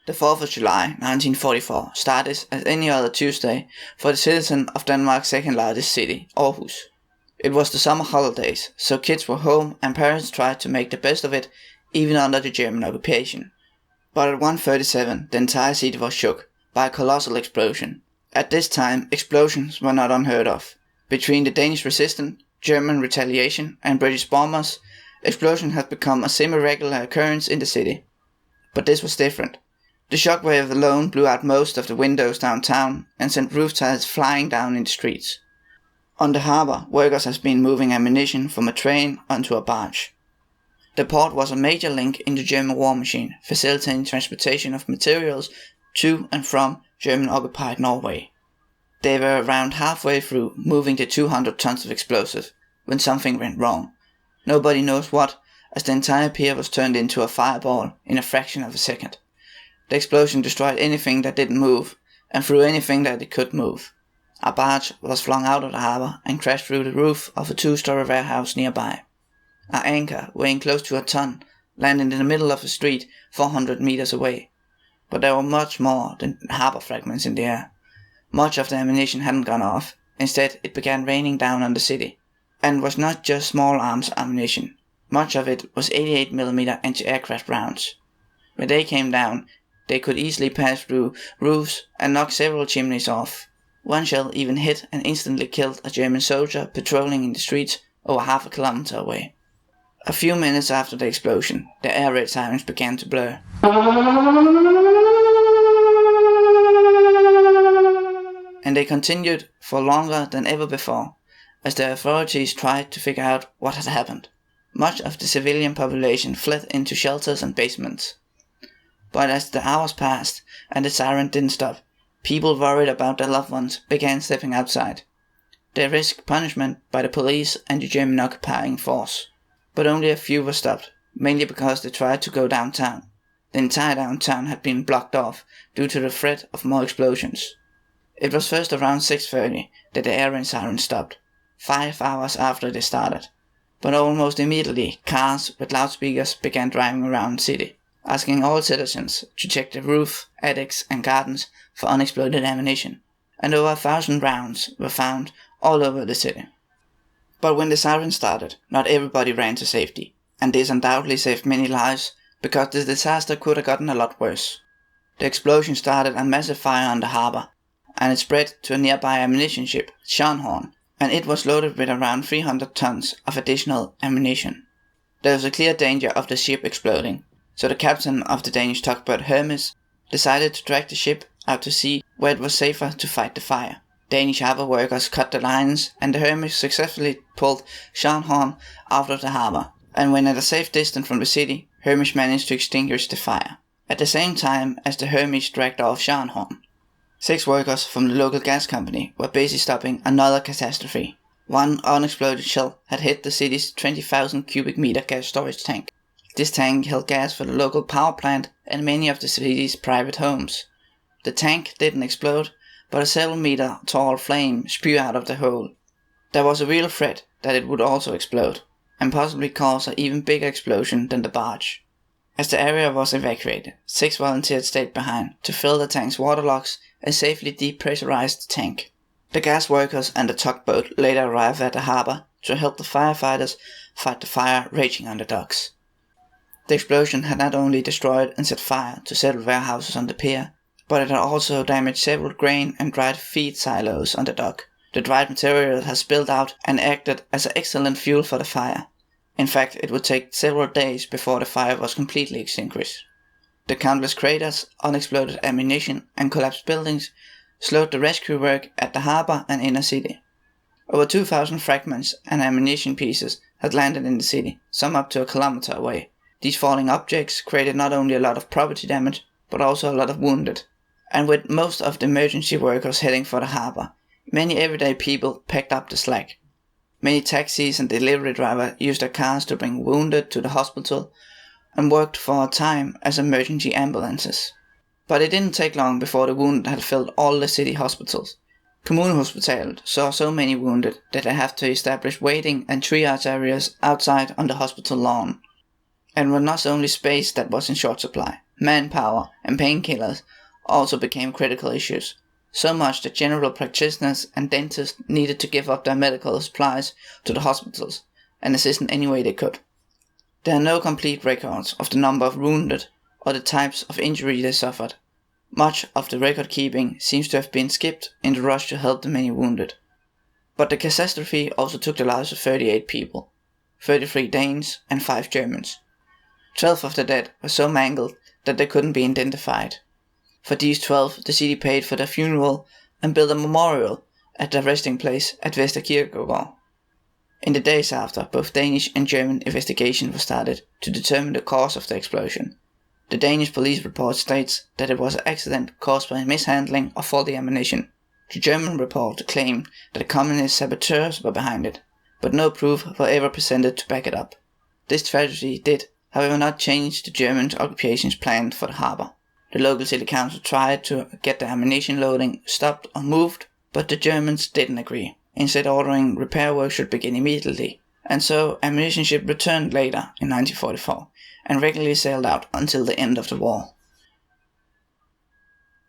The 4th of July 1944 started as any other Tuesday for the citizen of Denmark's second largest city, Aarhus. It was the summer holidays, so kids were home and parents tried to make the best of it, even under the German occupation. But at 1:37 the entire city was shook by a colossal explosion. At this time, explosions were not unheard of. Between the Danish resistance, German retaliation and British bombers, explosion had become a semi-regular occurrence in the city. But this was different. The shockwave alone blew out most of the windows downtown and sent roof tiles flying down in the streets. On the harbour, workers had been moving ammunition from a train onto a barge. The port was a major link in the German war machine, facilitating transportation of materials to and from German-occupied Norway. They were around halfway through moving the 200 tons of explosive when something went wrong. Nobody knows what, as the entire pier was turned into a fireball in a fraction of a second. The explosion destroyed anything that didn't move, and threw anything that it could move. A barge was flung out of the harbour and crashed through the roof of a 2-story warehouse nearby. An anchor, weighing close to a ton, landed in the middle of the street 400 meters away. But there were much more than harbour fragments in the air. Much of the ammunition hadn't gone off. Instead, it began raining down on the city. And was not just small arms ammunition. Much of it was 88mm anti-aircraft rounds. When they came down, they could easily pass through roofs and knock several chimneys off. One shell even hit and instantly killed a German soldier patrolling in the streets over half a kilometer away. A few minutes after the explosion, the air raid sirens began to blur. And they continued for longer than ever before, as the authorities tried to figure out what had happened. Much of the civilian population fled into shelters and basements. But as the hours passed and the siren didn't stop, people worried about their loved ones began stepping outside. They risked punishment by the police and the German occupying force. But only a few were stopped, mainly because they tried to go downtown. The entire downtown had been blocked off due to the threat of more explosions. It was first around 6:30 that the air raid sirens stopped, 5 hours after they started. But almost immediately, cars with loudspeakers began driving around the city, asking all citizens to check the roof, attics and gardens for unexploded ammunition, and over 1,000 rounds were found all over the city. But when the siren started, not everybody ran to safety, and this undoubtedly saved many lives, because the disaster could have gotten a lot worse. The explosion started a massive fire on the harbour, and it spread to a nearby ammunition ship, Scharnhorn, and it was loaded with around 300 tons of additional ammunition. There was a clear danger of the ship exploding, so the captain of the Danish tugboat Hermes decided to drag the ship out to sea where it was safer to fight the fire. Danish harbour workers cut the lines, and the Hermes successfully pulled Scharnhorn out of the harbour, and when at a safe distance from the city, Hermes managed to extinguish the fire. At the same time as the Hermes dragged off Scharnhorn, 6 workers from the local gas company were busy stopping another catastrophe. One unexploded shell had hit the city's 20,000 cubic meter gas storage tank. This tank held gas for the local power plant and many of the city's private homes. The tank didn't explode, but a several meter tall flame spewed out of the hole. There was a real threat that it would also explode, and possibly cause an even bigger explosion than the barge. As the area was evacuated, 6 volunteers stayed behind to fill the tank's water locks and safely depressurize the tank. The gas workers and the tugboat later arrived at the harbour to help the firefighters fight the fire raging on the docks. The explosion had not only destroyed and set fire to several warehouses on the pier, but it had also damaged several grain and dried feed silos on the dock. The dried material had spilled out and acted as excellent fuel for the fire. In fact, it would take several days before the fire was completely extinguished. The countless craters, unexploded ammunition and collapsed buildings slowed the rescue work at the harbour and inner city. Over 2,000 fragments and ammunition pieces had landed in the city, some up to a kilometer away. These falling objects created not only a lot of property damage, but also a lot of wounded. And with most of the emergency workers heading for the harbour, many everyday people picked up the slack. Many taxis and delivery drivers used their cars to bring wounded to the hospital and worked for a time as emergency ambulances. But it didn't take long before the wounded had filled all the city hospitals. Kommunehospitalet saw so many wounded that they had to establish waiting and triage areas outside on the hospital lawn. And were not only space that was in short supply, manpower, and painkillers also became critical issues, so much that general practitioners and dentists needed to give up their medical supplies to the hospitals and assist in any way they could. There are no complete records of the number of wounded or the types of injury they suffered. Much of the record keeping seems to have been skipped in the rush to help the many wounded. But the catastrophe also took the lives of 38 people, 33 Danes and 5 Germans. 12 of the dead were so mangled that they couldn't be identified. For these 12, the city paid for their funeral and built a memorial at their resting place at Vesterkirkegård. In the days after, both Danish and German investigation was started to determine the cause of the explosion. The Danish police report states that it was an accident caused by mishandling of faulty ammunition. The German report claimed that the communist saboteurs were behind it, but no proof were ever presented to back it up. This tragedy did, however, not change the German occupation's plan for the harbour. The local city council tried to get the ammunition loading stopped or moved, but the Germans didn't agree, instead ordering repair work should begin immediately, and so ammunition ship returned later in 1944 and regularly sailed out until the end of the war.